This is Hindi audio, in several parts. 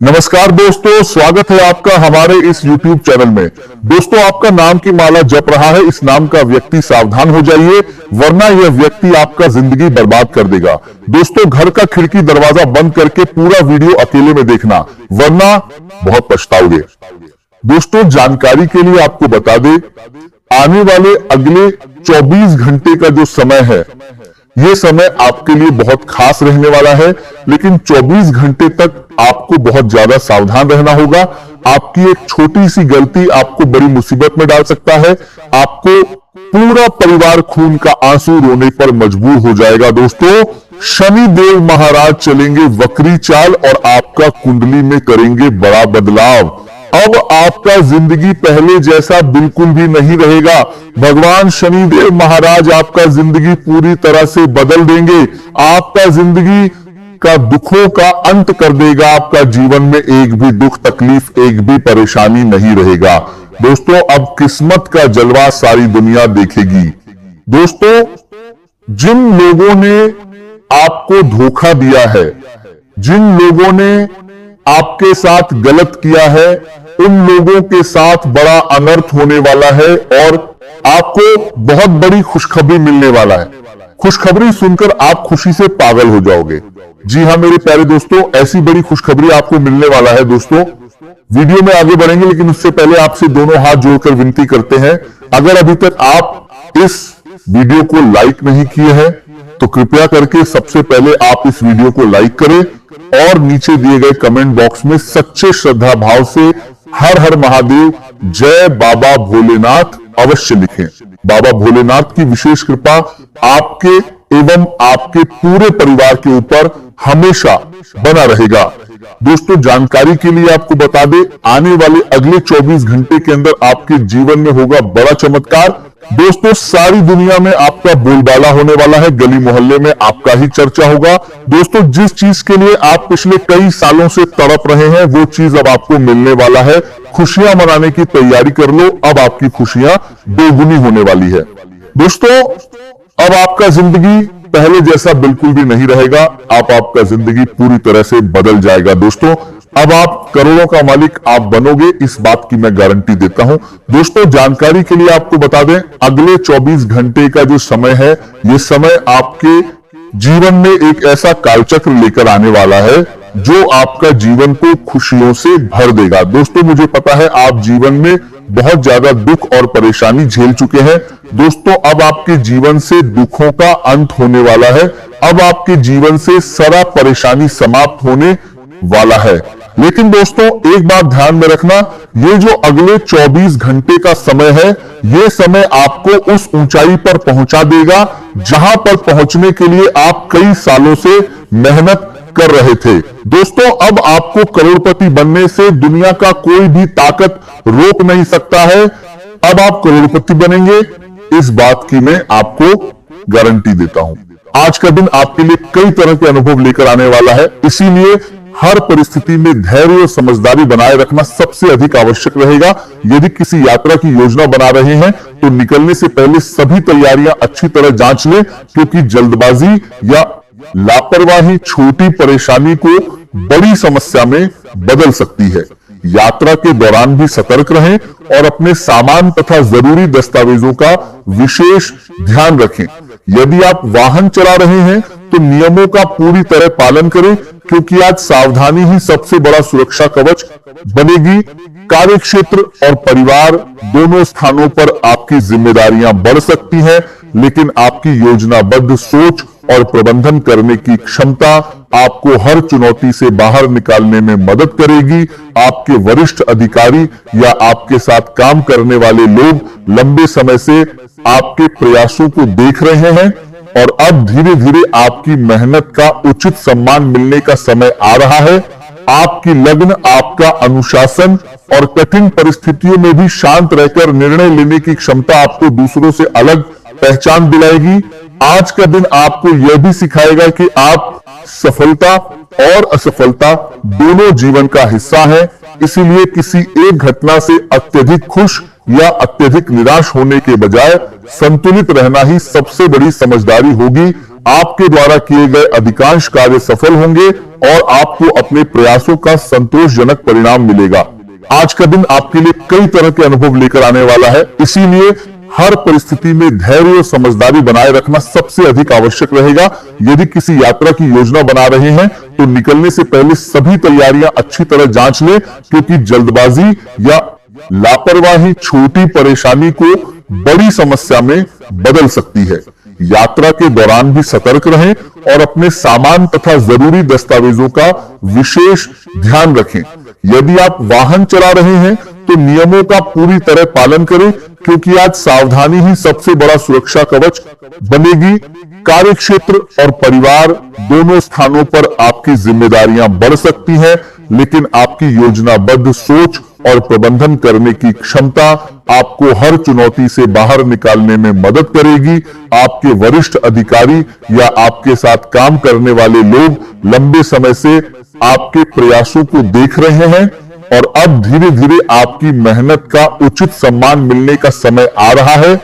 नमस्कार दोस्तों, स्वागत है आपका हमारे इस YouTube चैनल में। दोस्तों, आपका नाम की माला जप रहा है, इस नाम का व्यक्ति सावधान हो जाइए, वरना यह व्यक्ति आपका जिंदगी बर्बाद कर देगा। दोस्तों, घर का खिड़की दरवाजा बंद करके पूरा वीडियो अकेले में देखना, वरना बहुत पछताओगे। दोस्तों, जानकारी के लिए आपको बता दें, आने वाले अगले 24 घंटे का जो समय है, ये समय आपके लिए बहुत खास रहने वाला है। लेकिन 24 घंटे तक आपको बहुत ज्यादा सावधान रहना होगा। आपकी एक छोटी सी गलती आपको बड़ी मुसीबत में डाल सकता है। आपको पूरा परिवार खून का आंसू रोने पर मजबूर हो जाएगा। दोस्तों, शनि देव महाराज चलेंगे वक्री चाल और आपका कुंडली में करेंगे बड़ा बदलाव। अब आपका जिंदगी पहले जैसा बिल्कुल भी नहीं रहेगा। भगवान शनिदेव महाराज आपका जिंदगी पूरी तरह से बदल देंगे। आपका जिंदगी का दुखों का अंत कर देगा। आपका जीवन में एक भी दुख तकलीफ, एक भी परेशानी नहीं रहेगा। दोस्तों, अब किस्मत का जलवा सारी दुनिया देखेगी। दोस्तों, जिन लोगों ने आपको धोखा दिया है, जिन लोगों ने आपके साथ गलत किया है, उन लोगों के साथ बड़ा अनर्थ होने वाला है और आपको बहुत बड़ी खुशखबरी मिलने वाला है। खुशखबरी सुनकर आप खुशी से पागल हो जाओगे। जी हाँ मेरे प्यारे दोस्तों, ऐसी बड़ी खुशखबरी आपको मिलने वाला है। दोस्तों, वीडियो में आगे बढ़ेंगे, लेकिन उससे पहले आपसे दोनों हाथ जोड़कर विनती करते हैं, अगर अभी तक आप इस वीडियो को लाइक नहीं किए हैं तो कृपया करके सबसे पहले आप इस वीडियो को लाइक करें और नीचे दिए गए कमेंट बॉक्स में सच्चे श्रद्धा भाव से हर हर महादेव, जय बाबा भोलेनाथ अवश्य लिखें। बाबा भोलेनाथ की विशेष कृपा आपके एवं आपके पूरे परिवार के ऊपर हमेशा बना रहेगा। दोस्तों, जानकारी के लिए आपको बता दें, आने वाले अगले 24 घंटे के अंदर आपके जीवन में होगा बड़ा चमत्कार। दोस्तों, सारी दुनिया में आपका बोलबाला होने वाला है, गली मोहल्ले में आपका ही चर्चा होगा। दोस्तों, जिस चीज के लिए आप पिछले कई सालों से तड़प रहे हैं, वो चीज अब आपको मिलने वाला है। खुशियां मनाने की तैयारी कर लो, अब आपकी खुशियां दोगुनी होने वाली है। दोस्तों, अब आपका जिंदगी पहले जैसा बिल्कुल भी नहीं रहेगा। आपका जिंदगी पूरी तरह से बदल जाएगा। दोस्तों, अब आप करोड़ों का मालिक आप बनोगे, इस बात की मैं गारंटी देता हूं। दोस्तों, जानकारी के लिए आपको बता दें, अगले 24 घंटे का जो समय है, ये समय आपके जीवन में एक ऐसा कालचक्र लेकर आने वाला है जो आपका जीवन को खुशियों से भर देगा। दोस्तों, मुझे पता है आप जीवन में बहुत ज्यादा दुख और परेशानी झेल चुके हैं। दोस्तों, अब आपके जीवन से दुखों का अंत होने वाला है। अब आपके जीवन से सारा परेशानी समाप्त होने वाला है। लेकिन दोस्तों, एक बात ध्यान में रखना, ये जो अगले 24 घंटे का समय है, ये समय आपको उस ऊंचाई पर पहुंचा देगा जहां पर पहुंचने के लिए आप कई सालों से मेहनत कर रहे थे। दोस्तों, अब आपको करोड़पति बनने से दुनिया का कोई भी ताकत रोक नहीं सकता है। अब आप करोड़पति बनेंगे, इस बात की मैं आपको गारंटी देता हूं। आज का दिन आपके लिए कई तरह के अनुभव लेकर आने वाला है, इसीलिए हर परिस्थिति में धैर्य और समझदारी बनाए रखना सबसे अधिक आवश्यक रहेगा। यदि किसी यात्रा की योजना बना रहे हैं तो निकलने से पहले सभी तैयारियां अच्छी तरह जांच लें, क्योंकि जल्दबाजी या लापरवाही छोटी परेशानी को बड़ी समस्या में बदल सकती है। यात्रा के दौरान भी सतर्क रहें और अपने सामान तथा जरूरी दस्तावेजों का विशेष ध्यान रखें। यदि आप वाहन चला रहे हैं तो नियमों का पूरी तरह पालन करें, क्योंकि आज सावधानी ही सबसे बड़ा सुरक्षा कवच बनेगी। कार्य क्षेत्र और परिवार दोनों स्थानों पर आपकी जिम्मेदारियां बढ़ सकती हैं, लेकिन आपकी योजनाबद्ध सोच और प्रबंधन करने की क्षमता आपको हर चुनौती से बाहर निकालने में मदद करेगी। आपके वरिष्ठ अधिकारी या आपके साथ काम करने वाले लोग लंबे समय से आपके प्रयासों को देख रहे हैं और अब धीरे धीरे आपकी मेहनत का उचित सम्मान मिलने का समय आ रहा है। आपकी लगन, आपका अनुशासन और कठिन परिस्थितियों में भी शांत रहकर निर्णय लेने की क्षमता आपको दूसरों से अलग पहचान दिलाएगी। आज का दिन आपको यह भी सिखाएगा कि आप सफलता और असफलता दोनों जीवन का हिस्सा है, इसीलिए किसी एक घटना से अत्यधिक खुश या अत्यधिक निराश होने के बजाय संतुलित रहना ही सबसे बड़ी समझदारी होगी। आपके द्वारा किए गए अधिकांश कार्य सफल होंगे और आपको अपने प्रयासों का संतोषजनक परिणाम मिलेगा। आज का दिन आपके लिए कई तरह के अनुभव लेकर आने वाला है, इसीलिए हर परिस्थिति में धैर्य और समझदारी बनाए रखना सबसे अधिक आवश्यक रहेगा। यदि किसी यात्रा की योजना बना रहे हैं तो निकलने से पहले सभी तैयारियां अच्छी तरह जांच लें, क्योंकि जल्दबाजी या लापरवाही छोटी परेशानी को बड़ी समस्या में बदल सकती है। यात्रा के दौरान भी सतर्क रहें और अपने सामान तथा जरूरी दस्तावेजों का विशेष ध्यान रखें। यदि आप वाहन चला रहे हैं तो नियमों का पूरी तरह पालन करें, क्योंकि आज सावधानी ही सबसे बड़ा सुरक्षा कवच बनेगी। कार्य क्षेत्र और परिवार दोनों स्थानों पर आपकी जिम्मेदारियां बढ़ सकती हैं, लेकिन आपकी योजनाबद्ध सोच और प्रबंधन करने की क्षमता आपको हर चुनौती से बाहर निकालने में मदद करेगी। आपके वरिष्ठ अधिकारी या आपके साथ काम करने वाले लोग लंबे समय से आपके प्रयासों को देख रहे हैं और अब धीरे धीरे आपकी मेहनत का उचित सम्मान मिलने का समय आ रहा है।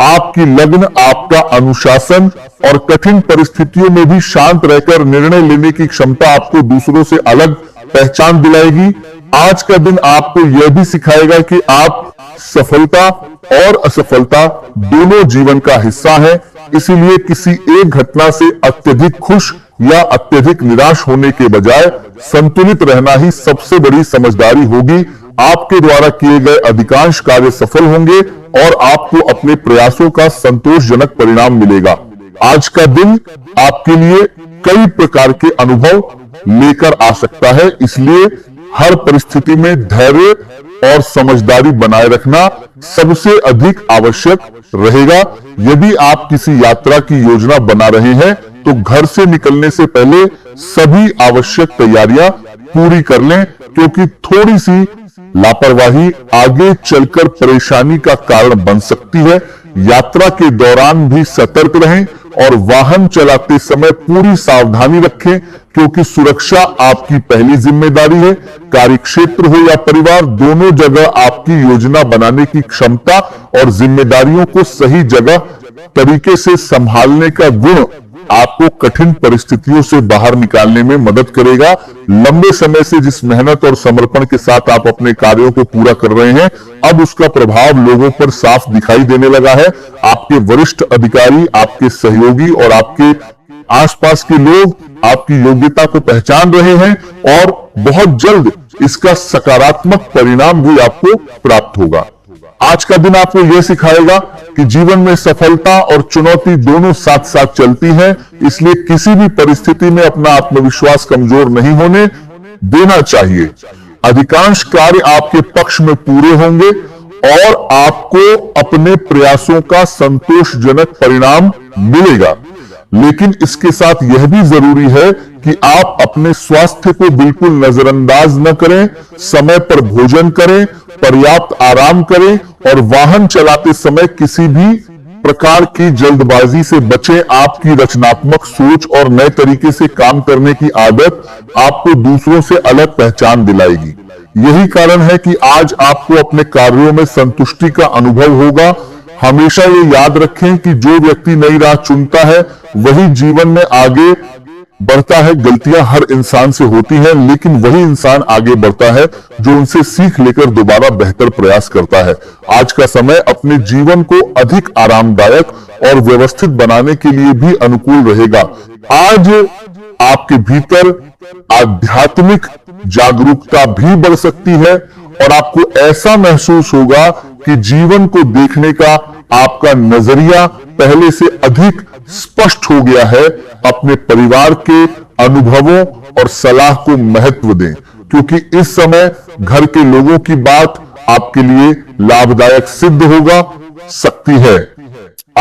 आपकी लगन, आपका अनुशासन और कठिन परिस्थितियों में भी शांत रहकर निर्णय लेने की क्षमता आपको दूसरों से अलग पहचान दिलाएगी। आज का दिन आपको यह भी सिखाएगा कि आप सफलता और असफलता दोनों जीवन का हिस्सा है, इसीलिए किसी एक घटना से अत्यधिक खुश या अत्यधिक निराश होने के बजाय संतुलित रहना ही सबसे बड़ी समझदारी होगी। आपके द्वारा किए गए अधिकांश कार्य सफल होंगे और आपको अपने प्रयासों का संतोषजनक परिणाम मिलेगा। आज का दिन आपके लिए कई प्रकार के अनुभव लेकर आ सकता है, इसलिए हर परिस्थिति में धैर्य और समझदारी बनाए रखना सबसे अधिक आवश्यक रहेगा। यदि आप किसी यात्रा की योजना बना रहे हैं तो घर से निकलने से पहले सभी आवश्यक तैयारियां पूरी कर लें, क्योंकि थोड़ी सी लापरवाही आगे चलकर परेशानी का कारण बन सकती है। यात्रा के दौरान भी सतर्क रहें और वाहन चलाते समय पूरी सावधानी रखें, क्योंकि सुरक्षा आपकी पहली जिम्मेदारी है। कार्यक्षेत्र हो या परिवार, दोनों जगह आपकी योजना बनाने की क्षमता और जिम्मेदारियों को सही जगह तरीके से संभालने का गुण आपको कठिन परिस्थितियों से बाहर निकालने में मदद करेगा। लंबे समय से जिस मेहनत और समर्पण के साथ आप अपने कार्यों को पूरा कर रहे हैं, अब उसका प्रभाव लोगों पर साफ दिखाई देने लगा है। आपके वरिष्ठ अधिकारी, आपके सहयोगी और आपके आसपास के लोग आपकी योग्यता को पहचान रहे हैं और बहुत जल्द इसका सकारात्मक परिणाम भी आपको प्राप्त होगा। आज का दिन आपको यह सिखाएगा कि जीवन में सफलता और चुनौती दोनों साथ साथ चलती हैं, इसलिए किसी भी परिस्थिति में अपना आत्मविश्वास कमजोर नहीं होने देना चाहिए। अधिकांश कार्य आपके पक्ष में पूरे होंगे और आपको अपने प्रयासों का संतोषजनक परिणाम मिलेगा, लेकिन इसके साथ यह भी जरूरी है कि आप अपने स्वास्थ्य को बिल्कुल नजरअंदाज न करें। समय पर भोजन करें, पर्याप्त आराम करें और वाहन चलाते समय किसी भी प्रकार की जल्दबाजी से बचें। आपकी रचनात्मक सोच और नए तरीके से काम करने की आदत आपको दूसरों से अलग पहचान दिलाएगी। यही कारण है कि आज आपको अपने कार्यों में संतुष्टि का अनुभव होगा। हमेशा ये याद रखें कि जो व्यक्ति नई राह चुनता है वही जीवन में आगे बढ़ता है। गलतियां हर इंसान से होती हैं, लेकिन वही इंसान आगे बढ़ता है जो उनसे सीख लेकर दोबारा बेहतर प्रयास करता है। आज का समय अपने जीवन को अधिक आरामदायक और व्यवस्थित बनाने के लिए भी अनुकूल रहेगा। आज आपके भीतर आध्यात्मिक जागरूकता भी बढ़ सकती है और आपको ऐसा महसूस होगा कि जीवन को देखने का आपका नजरिया पहले से अधिक स्पष्ट हो गया है। अपने परिवार के अनुभवों और सलाह को महत्व दें, क्योंकि इस समय घर के लोगों की बात आपके लिए लाभदायक सिद्ध होगा सकती है।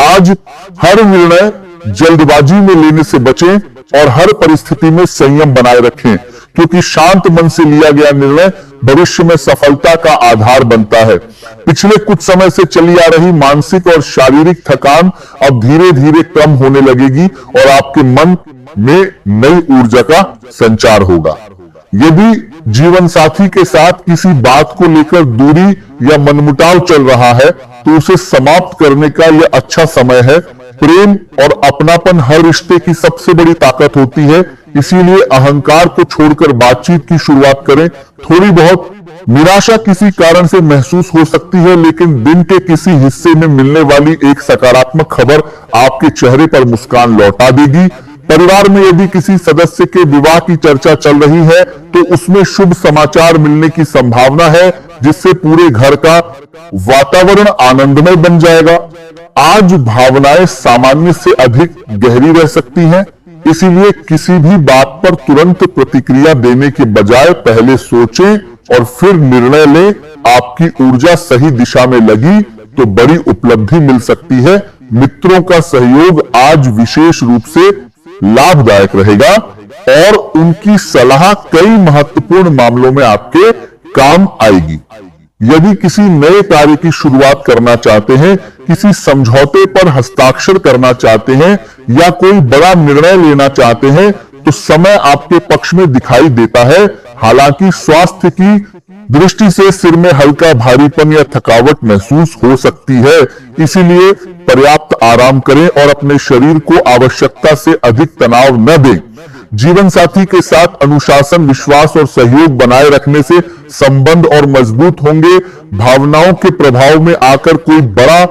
आज हर निर्णय जल्दबाजी में लेने से बचें और हर परिस्थिति में संयम बनाए रखें, क्योंकि शांत मन से लिया गया निर्णय भविष्य में सफलता का आधार बनता है। पिछले कुछ समय से चली आ रही मानसिक और शारीरिक थकान अब धीरे धीरे कम होने लगेगी और आपके मन में नई ऊर्जा का संचार होगा। यदि जीवन साथी के साथ किसी बात को लेकर दूरी या मनमुटाव चल रहा है तो उसे समाप्त करने का यह अच्छा समय है। प्रेम और अपनापन हर रिश्ते की सबसे बड़ी ताकत होती है, इसीलिए अहंकार को छोड़कर बातचीत की शुरुआत करें। थोड़ी बहुत निराशा किसी कारण से महसूस हो सकती है, लेकिन दिन के किसी हिस्से में मिलने वाली एक सकारात्मक खबर आपके चेहरे पर मुस्कान लौटा देगी। परिवार में यदि किसी सदस्य के विवाह की चर्चा चल रही है तो उसमें शुभ समाचार मिलने की संभावना है, जिससे पूरे घर का वातावरण आनंदमय बन जाएगा। आज भावनाएं सामान्य से अधिक गहरी रह सकती हैं, इसीलिए किसी भी बात पर तुरंत प्रतिक्रिया देने के बजाय पहले सोचें और फिर निर्णय लें। आपकी ऊर्जा सही दिशा में लगी तो बड़ी उपलब्धि मिल सकती है। मित्रों का सहयोग आज विशेष रूप से लाभदायक रहेगा और उनकी सलाह कई महत्वपूर्ण मामलों में आपके काम आएगी। यदि किसी नए कार्य की शुरुआत करना चाहते हैं, किसी समझौते पर हस्ताक्षर करना चाहते हैं या कोई बड़ा निर्णय लेना चाहते हैं तो समय आपके पक्ष में दिखाई देता है। हालांकि स्वास्थ्य की दृष्टि से सिर में हल्का भारीपन या थकावट महसूस हो सकती है, इसीलिए पर्याप्त आराम करें और अपने शरीर को आवश्यकता से अधिक तनाव न दें। जीवन साथी के साथ अनुशासन, विश्वास और सहयोग बनाए रखने से संबंध और मजबूत होंगे। भावनाओं के प्रभाव में आकर कोई बड़ा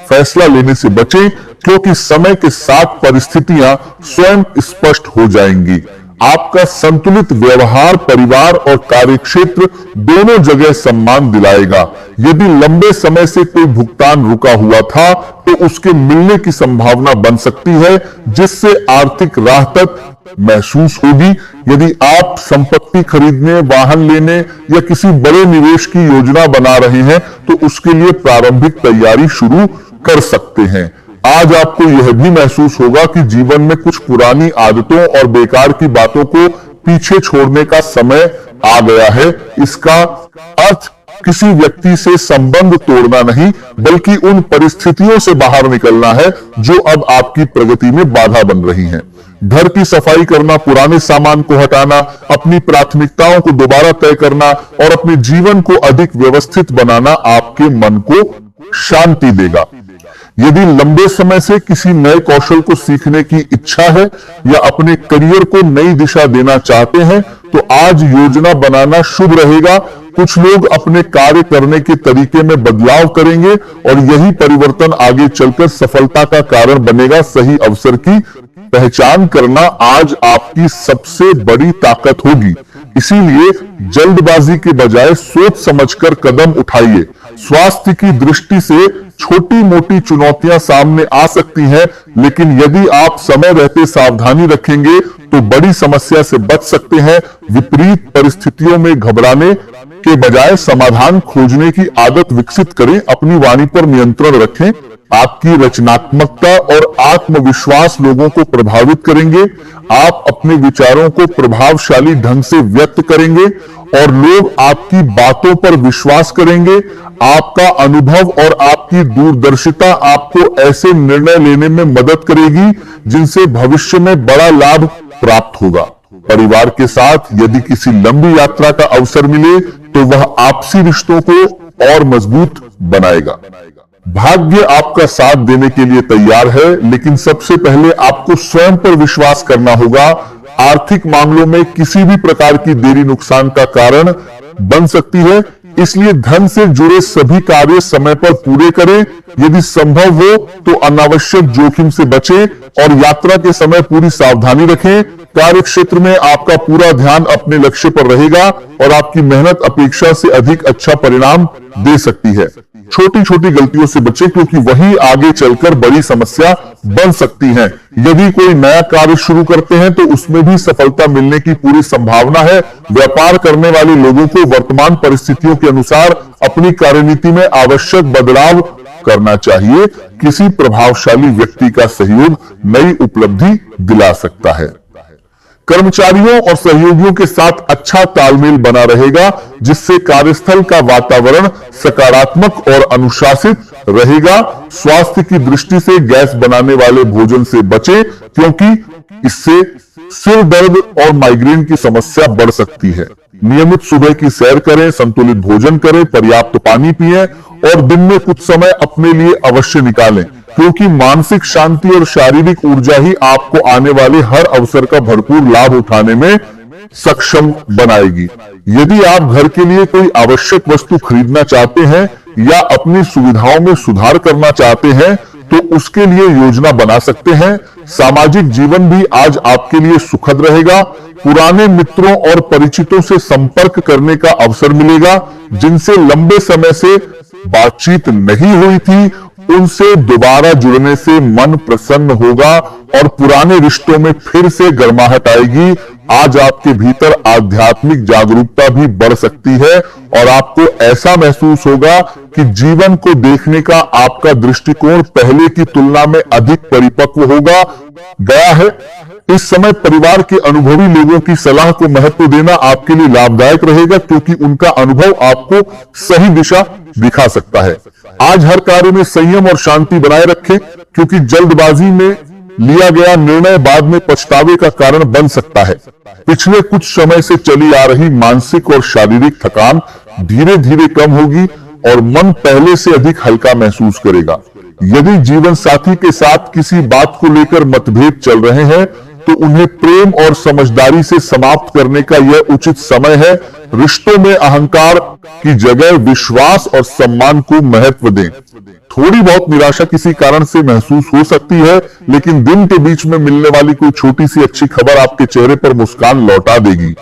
फैसला लेने से बचें, क्योंकि समय के साथ परिस्थितियां स्वयं स्पष्ट हो जाएंगी। आपका संतुलित व्यवहार परिवार और कार्यक्षेत्र दोनों जगह सम्मान दिलाएगा। यदि लंबे समय से कोई भुगतान रुका हुआ था तो उसके मिलने की संभावना बन सकती है, जिससे आर्थिक राहत महसूस होगी। यदि आप संपत्ति खरीदने, वाहन लेने या किसी बड़े निवेश की योजना बना रहे हैं तो उसके लिए प्रारंभिक तैयारी शुरू कर सकते हैं। आज आपको यह भी महसूस होगा कि जीवन में कुछ पुरानी आदतों और बेकार की बातों को पीछे छोड़ने का समय आ गया है। इसका अर्थ किसी व्यक्ति से संबंध तोड़ना नहीं, बल्कि उन परिस्थितियों से बाहर निकलना है जो अब आपकी प्रगति में बाधा बन रही हैं। घर की सफाई करना, पुराने सामान को हटाना, अपनी प्राथमिकताओं को दोबारा तय करना और अपने जीवन को अधिक व्यवस्थित बनाना आपके मन को शांति देगा। यदि लंबे समय से किसी नए कौशल को सीखने की इच्छा है या अपने करियर को नई दिशा देना चाहते हैं तो आज योजना बनाना शुभ रहेगा। कुछ लोग अपने कार्य करने के तरीके में बदलाव करेंगे और यही परिवर्तन आगे चलकर सफलता का कारण बनेगा। सही अवसर की पहचान करना आज आपकी सबसे बड़ी ताकत होगी, इसीलिए जल्दबाजी के बजाय सोच समझकर कदम उठाइए। स्वास्थ्य की दृष्टि से छोटी मोटी चुनौतियां सामने आ सकती हैं, लेकिन यदि आप समय रहते सावधानी रखेंगे तो बड़ी समस्या से बच सकते हैं। विपरीत परिस्थितियों में घबराने के बजाय समाधान खोजने की आदत विकसित करें। अपनी वाणी पर नियंत्रण रखें। आपकी रचनात्मकता और आत्मविश्वास लोगों को प्रभावित करेंगे। आप अपने विचारों को प्रभावशाली ढंग से व्यक्त करेंगे और लोग आपकी बातों पर विश्वास करेंगे। आपका अनुभव और आपकी दूरदर्शिता आपको ऐसे निर्णय लेने में मदद करेगी जिनसे भविष्य में बड़ा लाभ प्राप्त होगा। परिवार के साथ यदि किसी लंबी यात्रा का अवसर मिले तो वह आपसी रिश्तों को और मजबूत बनाएगा। भाग्य आपका साथ देने के लिए तैयार है, लेकिन सबसे पहले आपको स्वयं पर विश्वास करना होगा। आर्थिक मामलों में किसी भी प्रकार की देरी नुकसान का कारण बन सकती है, इसलिए धन से जुड़े सभी कार्य समय पर पूरे करें। यदि संभव हो तो अनावश्यक जोखिम से बचें और यात्रा के समय पूरी सावधानी रखें। कार्य क्षेत्र में आपका पूरा ध्यान अपने लक्ष्य पर रहेगा और आपकी मेहनत अपेक्षा से अधिक अच्छा परिणाम दे सकती है। छोटी छोटी गलतियों से बचें, क्योंकि वही आगे चलकर बड़ी समस्या बन सकती हैं। यदि कोई नया कार्य शुरू करते हैं तो उसमें भी सफलता मिलने की पूरी संभावना है। व्यापार करने वाले लोगों को वर्तमान परिस्थितियों के अनुसार अपनी कार्यनीति में आवश्यक बदलाव करना चाहिए। किसी प्रभावशाली व्यक्ति का सहयोग नई उपलब्धि दिला सकता है। कर्मचारियों और सहयोगियों के साथ अच्छा तालमेल बना रहेगा, जिससे कार्यस्थल का वातावरण सकारात्मक और अनुशासित रहेगा। स्वास्थ्य की दृष्टि से गैस बनाने वाले भोजन से बचें, क्योंकि इससे सिर दर्द और माइग्रेन की समस्या बढ़ सकती है। नियमित सुबह की सैर करें, संतुलित भोजन करें, पर्याप्त पानी पिएं और दिन में कुछ समय अपने लिए अवश्य निकालें, क्योंकि मानसिक शांति और शारीरिक ऊर्जा ही आपको आने वाले हर अवसर का भरपूर लाभ उठाने में सक्षम बनाएगी। यदि आप घर के लिए कोई आवश्यक वस्तु खरीदना चाहते हैं या अपनी सुविधाओं में सुधार करना चाहते हैं तो उसके लिए योजना बना सकते हैं। सामाजिक जीवन भी आज आपके लिए सुखद रहेगा। पुराने मित्रों और परिचितों से संपर्क करने का अवसर मिलेगा। जिनसे लंबे समय से बातचीत नहीं हुई थी, उनसे दोबारा जुड़ने से मन प्रसन्न होगा और पुराने रिश्तों में फिर से गर्माहट आएगी। आज आपके भीतर आध्यात्मिक जागरूकता भी बढ़ सकती है और आपको ऐसा महसूस होगा कि जीवन को देखने का आपका दृष्टिकोण पहले की तुलना में अधिक परिपक्व होगा गया है। इस समय परिवार के अनुभवी लोगों की सलाह को महत्व देना आपके लिए लाभदायक रहेगा, क्योंकि उनका अनुभव आपको सही दिशा दिखा सकता है। आज हर कार्य में संयम और शांति बनाए रखें, क्योंकि जल्दबाजी में लिया गया निर्णय बाद में पछतावे का कारण बन सकता है। पिछले कुछ समय से चली आ रही मानसिक और शारीरिक थकान धीरे धीरे कम होगी और मन पहले से अधिक हल्का महसूस करेगा। यदि जीवन साथी के साथ किसी बात को लेकर मतभेद चल रहे हैं तो उन्हें प्रेम और समझदारी से समाप्त करने का यह उचित समय है। रिश्तों में अहंकार की जगह विश्वास और सम्मान को महत्व दें। थोड़ी बहुत निराशा किसी कारण से महसूस हो सकती है, लेकिन दिन के बीच में मिलने वाली कोई छोटी सी अच्छी खबर आपके चेहरे पर मुस्कान लौटा देगी।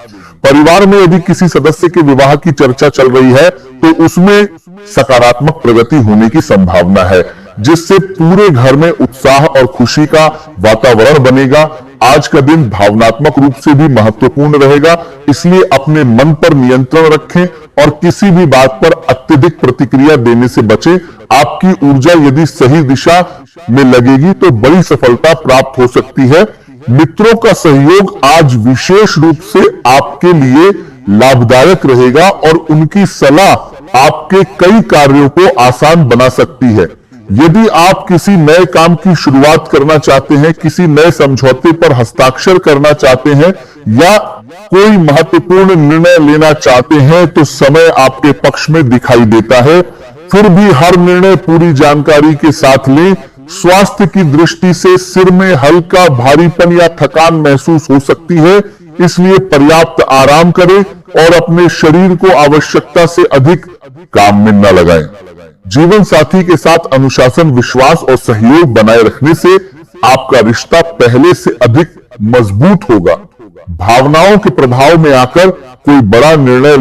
परिवार में यदि किसी सदस्य के विवाह की चर्चा चल रही है तो उसमें सकारात्मक प्रगति होने की संभावना है, जिससे पूरे घर में उत्साह और खुशी का वातावरण बनेगा। आज का दिन भावनात्मक रूप से भी महत्वपूर्ण रहेगा, इसलिए अपने मन पर नियंत्रण रखें और किसी भी बात पर अत्यधिक प्रतिक्रिया देने से बचें। आपकी ऊर्जा यदि सही दिशा में लगेगी तो बड़ी सफलता प्राप्त हो सकती है। मित्रों का सहयोग आज विशेष रूप से आपके लिए लाभदायक रहेगा और उनकी सलाह आपके कई कार्यों को आसान बना सकती है। यदि आप किसी नए काम की शुरुआत करना चाहते हैं, किसी नए समझौते पर हस्ताक्षर करना चाहते हैं या कोई महत्वपूर्ण निर्णय लेना चाहते हैं तो समय आपके पक्ष में दिखाई देता है। फिर भी हर निर्णय पूरी जानकारी के साथ लें। स्वास्थ्य की दृष्टि से सिर में हल्का भारीपन या थकान महसूस हो सकती है, इसलिए पर्याप्त आराम करें और अपने शरीर को आवश्यकता से अधिक काम में न लगाएं। जीवन साथी के साथ अनुशासन, विश्वास और सहयोग बनाए रखने से आपका रिश्ता पहले से अधिक मजबूत होगा। भावनाओं के प्रभाव में आकर कोई बड़ा निर्णय